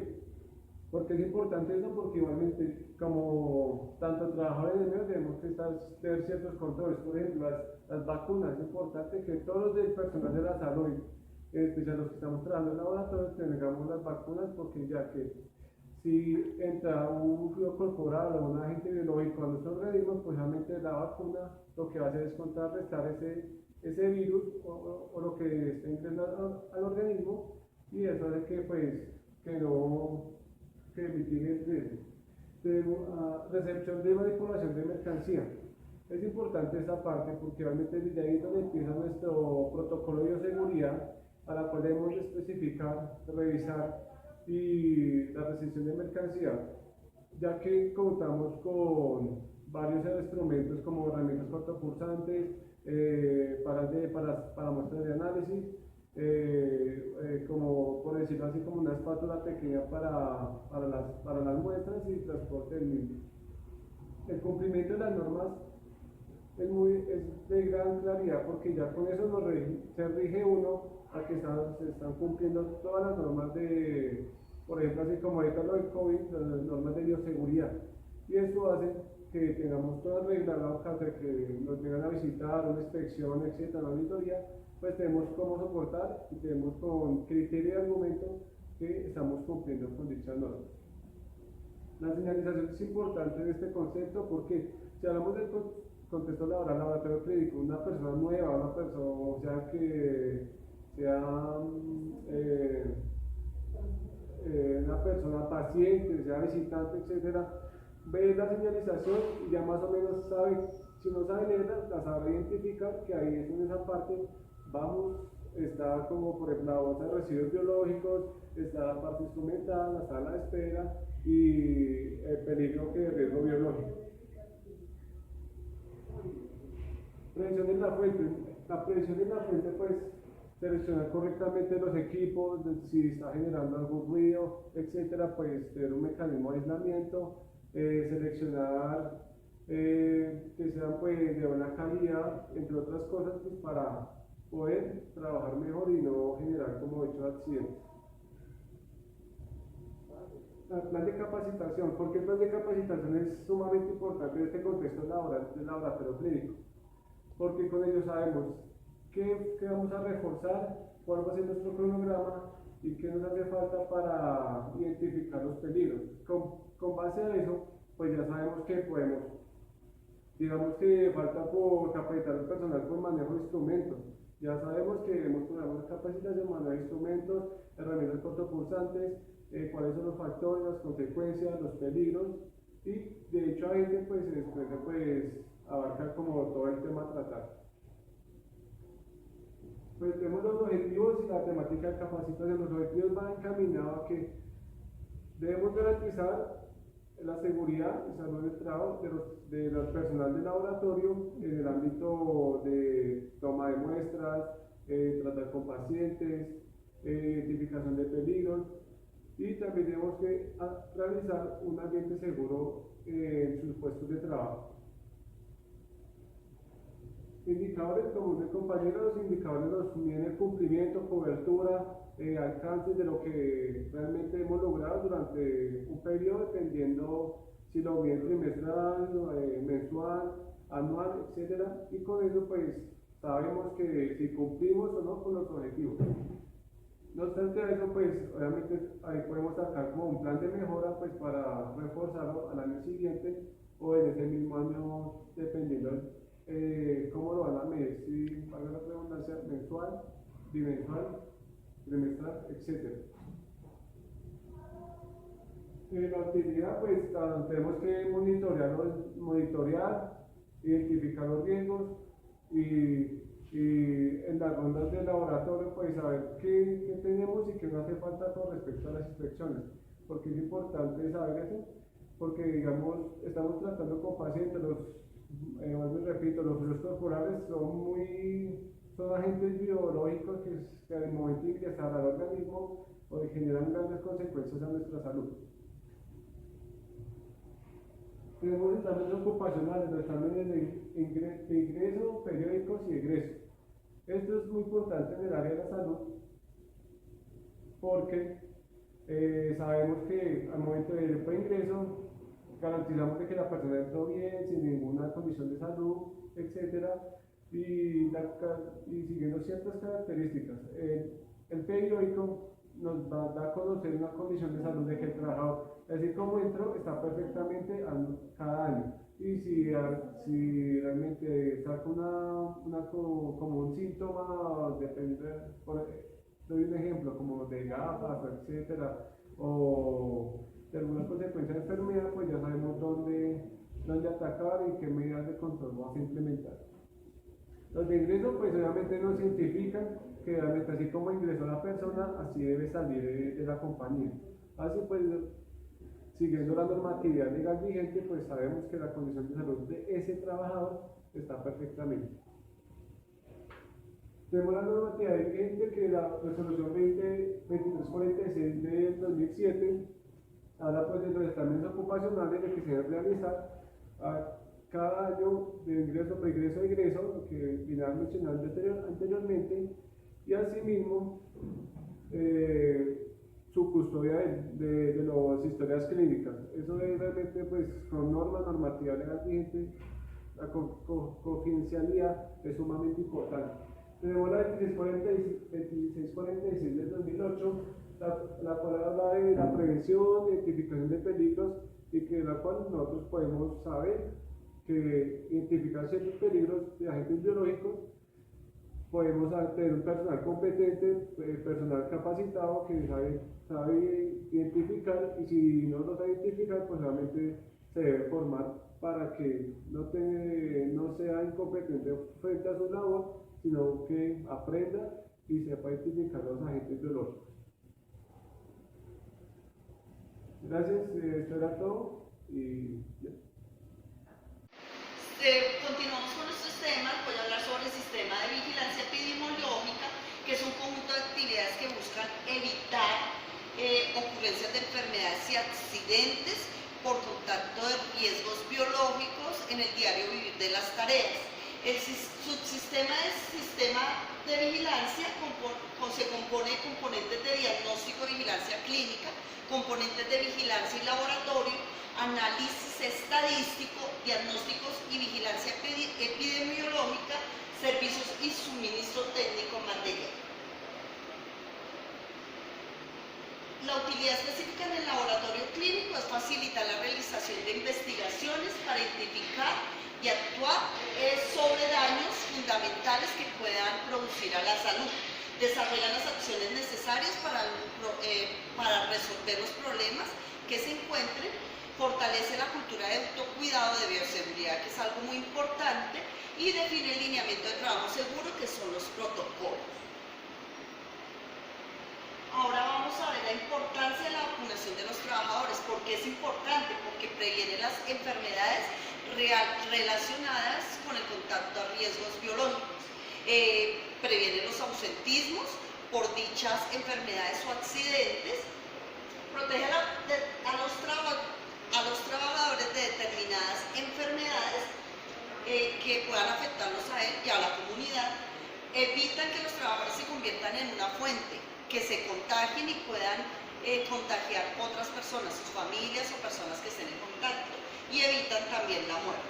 ¿Por qué es importante eso? Porque igualmente, como tanto trabajadores en el medio, tenemos que tener ciertos controles. Por ejemplo, las vacunas. Es importante que todos los del personal de la salud, en especial los que estamos trabajando en laboratorios, tengamos las vacunas, porque ya que si entra un fluido corporal o un agente biológico a nuestros organismos, pues realmente la vacuna lo que va a hacer es contrarrestar ese virus o lo que está ingresando al organismo, y eso hace que mitigue el riesgo. Recepción de manipulación de mercancía. Es importante esta parte porque realmente desde ahí es donde empieza nuestro protocolo de bioseguridad, a la cual debemos especificar, revisar y la recepción de mercancía, ya que contamos con varios instrumentos como herramientas cortopulsantes, para muestras de análisis, como por decirlo así, como una espátula pequeña para las muestras y transporte del mismo. El cumplimiento de las normas es de gran claridad, porque ya con eso se rige uno a que se están cumpliendo todas las normas por ejemplo, así como ahorita lo del COVID, las normas de bioseguridad, y eso hace que tengamos todas reglas, caso de que nos vengan a visitar, una inspección, etcétera, una auditoría, pues tenemos cómo soportar y tenemos con criterio y argumento que estamos cumpliendo con dichas normas. La señalización es importante en este concepto porque si hablamos del contexto laboral, laboratorio clínico, una persona nueva, una persona, o sea, que sea una persona paciente, sea visitante, etcétera, ve la señalización y ya más o menos sabe, si no sabe leerla, la sabe identificar, que ahí es en esa parte está como por ejemplo la bolsa de residuos biológicos, está la parte instrumental, la sala de espera y el peligro que riesgo biológico. Prevención en la fuente. La prevención en la fuente, pues, seleccionar correctamente los equipos, si está generando algún ruido, etcétera, pues tener un mecanismo de aislamiento, seleccionar que sean pues de buena calidad, entre otras cosas, pues para poder trabajar mejor y no generar, como he dicho, accidentes. El plan de capacitación. ¿Por qué el plan de capacitación es sumamente importante en este contexto laboral del laboratorio clínico? Porque con ello sabemos qué vamos a reforzar, cuál va a ser nuestro cronograma y qué nos hace falta para identificar los peligros. Con base a eso, pues ya sabemos que podemos, digamos que falta por capacitar al personal por manejo de instrumentos. Ya sabemos que debemos poner una capacitación, manejo de instrumentos, herramientas cortopulsantes, cuáles son los factores, las consecuencias, los peligros, y de hecho ahí pues se desprende pues abarcar como todo el tema a tratar. Pues tenemos los objetivos y la temática de capacitación. Los objetivos van encaminados a que debemos garantizar la seguridad y salud del trabajo de los personal del laboratorio en el ámbito de toma de muestras, tratar con pacientes, identificación de peligros, y también también tenemos que realizar un ambiente seguro en sus puestos de trabajo. Indicadores comunes de compañeros, los indicadores nos miden el cumplimiento, cobertura, alcance de lo que realmente hemos logrado durante un periodo, dependiendo si lo miden trimestral, mensual, anual, etc. Y con eso pues sabemos que si cumplimos o no con los objetivos. No obstante a eso, pues obviamente ahí podemos sacar como un plan de mejora pues para reforzarlo al año siguiente o en ese mismo año, dependiendo cómo lo van a medir, si valga la redundancia, mensual, bimensual, trimestral, etc. La utilidad, pues tenemos que monitorear, identificar los riesgos y en las rondas de laboratorio, pues saber qué tenemos y qué no hace falta con respecto a las inspecciones. Porque es importante saber eso, porque digamos, estamos tratando con pacientes, repito, los fluidos corporales son agentes biológicos que al momento de ingresar al organismo generan grandes consecuencias a nuestra salud. Tenemos exámenes ocupacionales, los exámenes de ingreso, periódicos y egreso. Esto es muy importante en el área de la salud porque sabemos que al momento del ingreso garantizamos de que la persona entró bien, sin ninguna condición de salud, etc. Y siguiendo ciertas características. El periódico nos da a conocer una condición de salud de que el trabajador, así como entró, está perfectamente cada año. Y si realmente saca como un síntoma, depende, doy un ejemplo, como de gafas, etcétera, o de alguna consecuencia de enfermedad, pues ya sabemos dónde atacar y qué medidas de control vamos a implementar. Los de ingreso, pues obviamente nos identifican que realmente así como ingresó la persona, así debe salir de la compañía. Así pues, siguiendo la normatividad legal vigente, pues sabemos que la condición de salud de ese trabajador está perfectamente. Tenemos la normatividad vigente que la resolución 2346 de 2007 habla pues de los exámenes ocupacionales de que se deben realizar cada año de ingreso, preingreso, egreso, lo que ya mencionado anteriormente, y asimismo su custodia de las historias clínicas. Eso es realmente pues con normativa legal vigente, la confidencialidad es sumamente importante. Tenemos la 2646 del 2008, la cual habla de la prevención, identificación de peligros y que la cual nosotros podemos saber que identificar ciertos peligros de agentes biológicos, podemos tener un personal competente, personal capacitado que sabe identificar, y si no lo sabe identificar, pues realmente se debe formar para que no sea incompetente frente a su labor, sino que aprenda y sepa identificar los agentes biológicos. Gracias, esto era todo y ya. Continuamos con nuestros temas. Voy a hablar sobre el sistema de vigilancia epidemiológica, que es un conjunto de actividades que buscan evitar ocurrencias de enfermedades y accidentes por contacto de riesgos biológicos en el diario vivir de las tareas. El subsistema del sistema de vigilancia se compone de componentes de diagnóstico y vigilancia clínica, componentes de vigilancia y laboratorio, análisis estadístico, diagnósticos y vigilancia epidemiológica, servicios y suministro técnico material. La utilidad específica en el laboratorio clínico es facilitar la realización de investigaciones para identificar y actuar sobre daños fundamentales que puedan producir a la salud. Desarrollan las acciones necesarias para resolver los problemas que se encuentren. Fortalece la cultura de autocuidado, de bioseguridad, que es algo muy importante, y define el lineamiento de trabajo seguro, que son los protocolos. Ahora vamos a ver la importancia de la vacunación de los trabajadores. ¿Por qué es importante? Porque previene las enfermedades relacionadas con el contacto a riesgos biológicos. Previene los ausentismos por dichas enfermedades o accidentes. Protege a la puedan afectarlos a él y a la comunidad, evitan que los trabajadores se conviertan en una fuente, que se contagien y puedan contagiar otras personas, sus familias o personas que estén en contacto, y evitan también la muerte.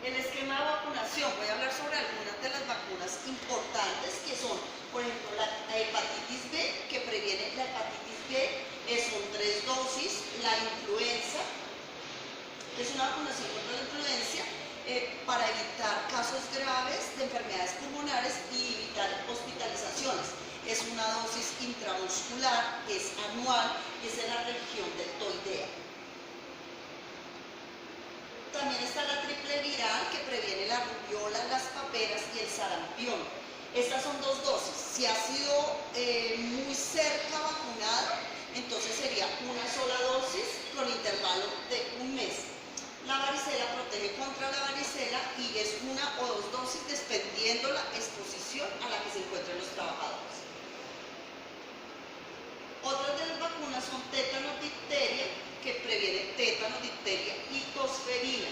El esquema de vacunación, voy a hablar sobre algunas de las vacunas importantes que son, por ejemplo, la hepatitis B, que previene la hepatitis B, son 3 dosis, la influenza, es una vacunación contra la influencia para evitar casos graves de enfermedades pulmonares y evitar hospitalizaciones. Es una dosis intramuscular, es anual y es en la región deltoidea. También está la triple viral que previene la rubiola, las paperas y el sarampión. Estas son 2 dosis. Si ha sido muy cerca vacunado, entonces sería una sola dosis con intervalo de 1 mes. La varicela protege contra la varicela y es 1 o 2 dosis dependiendo la exposición a la que se encuentren los trabajadores. Otras de las vacunas son tétano, difteria, que previene tétano, difteria y tosferina.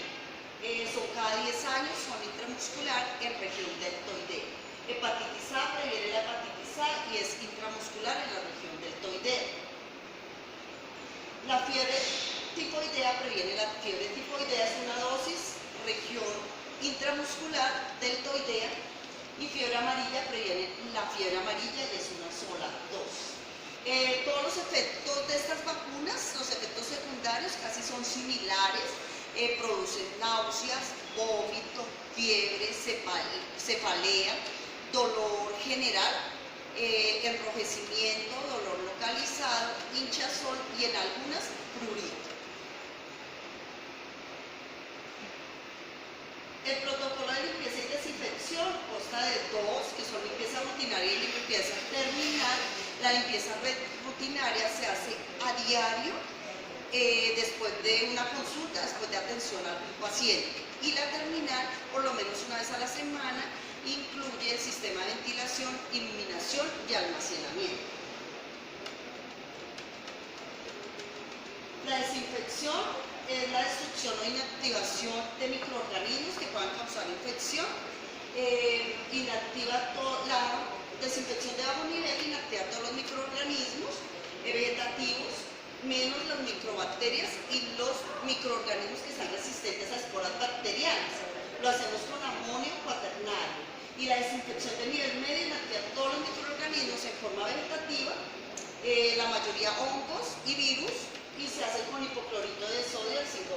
Son cada 10 años, son intramuscular en región deltoidea. Hepatitis A previene la hepatitis A y es intramuscular en la región deltoidea. La fiebre tifoidea previene la fiebre tifoidea, es una dosis, región intramuscular deltoidea, y fiebre amarilla previene la fiebre amarilla y es una sola dosis. Todos los efectos de estas vacunas, los efectos secundarios casi son similares, producen náuseas, vómito, fiebre, cefalea, dolor general, enrojecimiento, dolor localizado, hinchazón y en algunas prurito. El protocolo de limpieza y desinfección consta de 2, que son limpieza rutinaria y limpieza terminal. La limpieza rutinaria se hace a diario, después de una consulta, después de atención al paciente. Y la terminal, por lo menos una vez a la semana, incluye el sistema de ventilación, iluminación y almacenamiento. La desinfección es la destrucción o inactivación de microorganismos que puedan causar infección. La desinfección de bajo nivel inactiva todos los microorganismos vegetativos, menos las microbacterias y los microorganismos que están resistentes a esporas bacterianas. Lo hacemos con amonio cuaternario. Y la desinfección de nivel medio inactiva todos los microorganismos en forma vegetativa, la mayoría hongos y virus, y se hace con hipoclorito de sodio al 0.5%.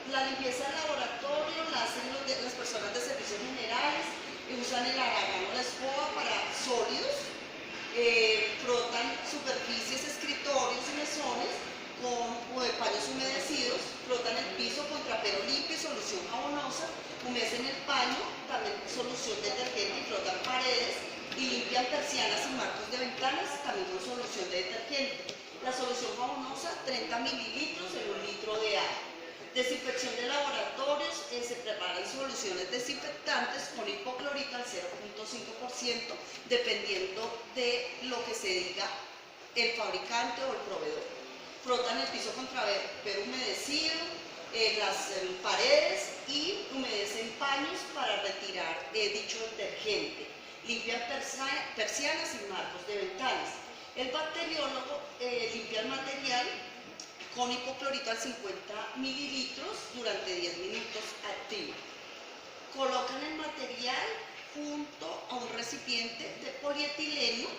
La limpieza de laboratorio la hacen las personas de servicios generales, usan el aragán o la escoba para sólidos, frotan superficies, escritorios y mesones con paños humedecidos, frotan el piso con trapero limpio y solución jabonosa, humecen el paño, también solución detergente y frotan paredes, y limpian persianas y marcos de ventanas, también con solución de detergente. La solución jabonosa, 30 mililitros en 1 litro de agua. Desinfección de laboratorios, se preparan soluciones desinfectantes con hipoclorito al 0.5%, dependiendo de lo que se diga el fabricante o el proveedor. Frotan el piso con trapero humedecido, las paredes, y humedecen paños para retirar dicho detergente. Limpian persianas y marcos de ventanas. El bacteriólogo limpia el material con hipoclorito al 50 mililitros durante 10 minutos activo. Colocan el material junto a un recipiente de polietileno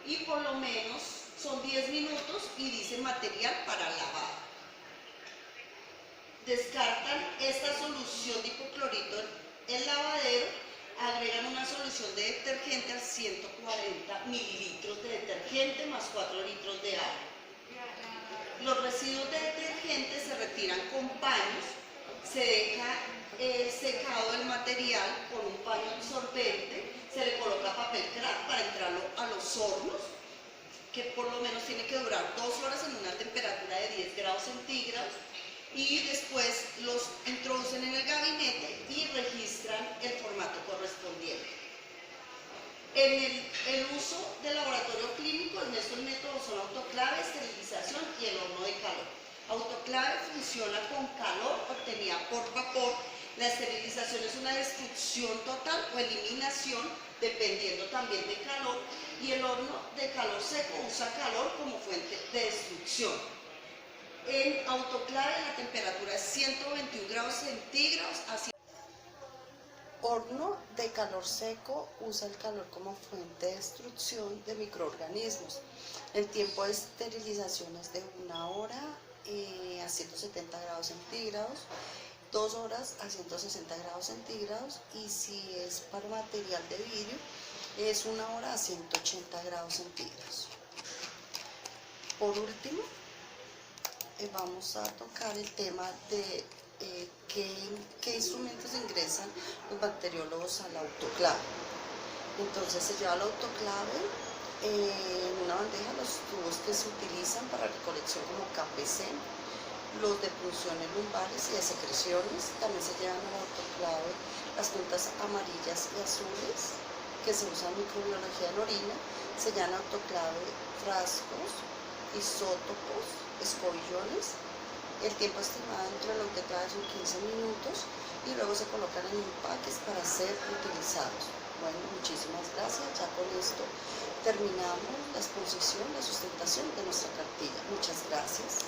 y por lo menos son 10 minutos y dice material para lavar. Descartan esta solución de hipoclorito en el lavadero, agregan una solución de detergente a 140 mililitros de detergente más 4 litros de agua. Los residuos de detergente se retiran con paños, se deja secado el material con un paño absorbente, se le coloca papel craft para entrarlo a los hornos, que por lo menos tiene que durar 2 horas en una temperatura de 10 grados centígrados, y después los introducen en el gabinete y registran el formato correspondiente. En el uso del laboratorio clínico, en estos métodos son autoclave, esterilización y el horno de calor. Autoclave autoclave funciona con calor obtenida por vapor. La esterilización es una destrucción total o eliminación dependiendo también de calor, y el horno de calor seco usa calor como fuente de destrucción. En autoclave la temperatura es 121 grados centígrados. Horno de calor seco usa el calor como fuente de destrucción de microorganismos. El tiempo de esterilización es de 1 hora a 170 grados centígrados, 2 horas a 160 grados centígrados, y si es para material de vidrio es 1 hora a 180 grados centígrados. Por último, vamos a tocar el tema de qué instrumentos ingresan los bacteriólogos al autoclave. Entonces se lleva al autoclave en una bandeja los tubos que se utilizan para recolección como KPC, los de punciones lumbares y de secreciones. También se llevan al autoclave las puntas amarillas y azules que se usan en microbiología en orina. Se llevan al autoclave frascos, isótopos, escobillones. El tiempo estimado entre el autoclave son 15 minutos y luego se colocan en empaques para ser utilizados. Bueno, muchísimas gracias. Ya con esto terminamos la exposición, la sustentación de nuestra cartilla. Muchas gracias.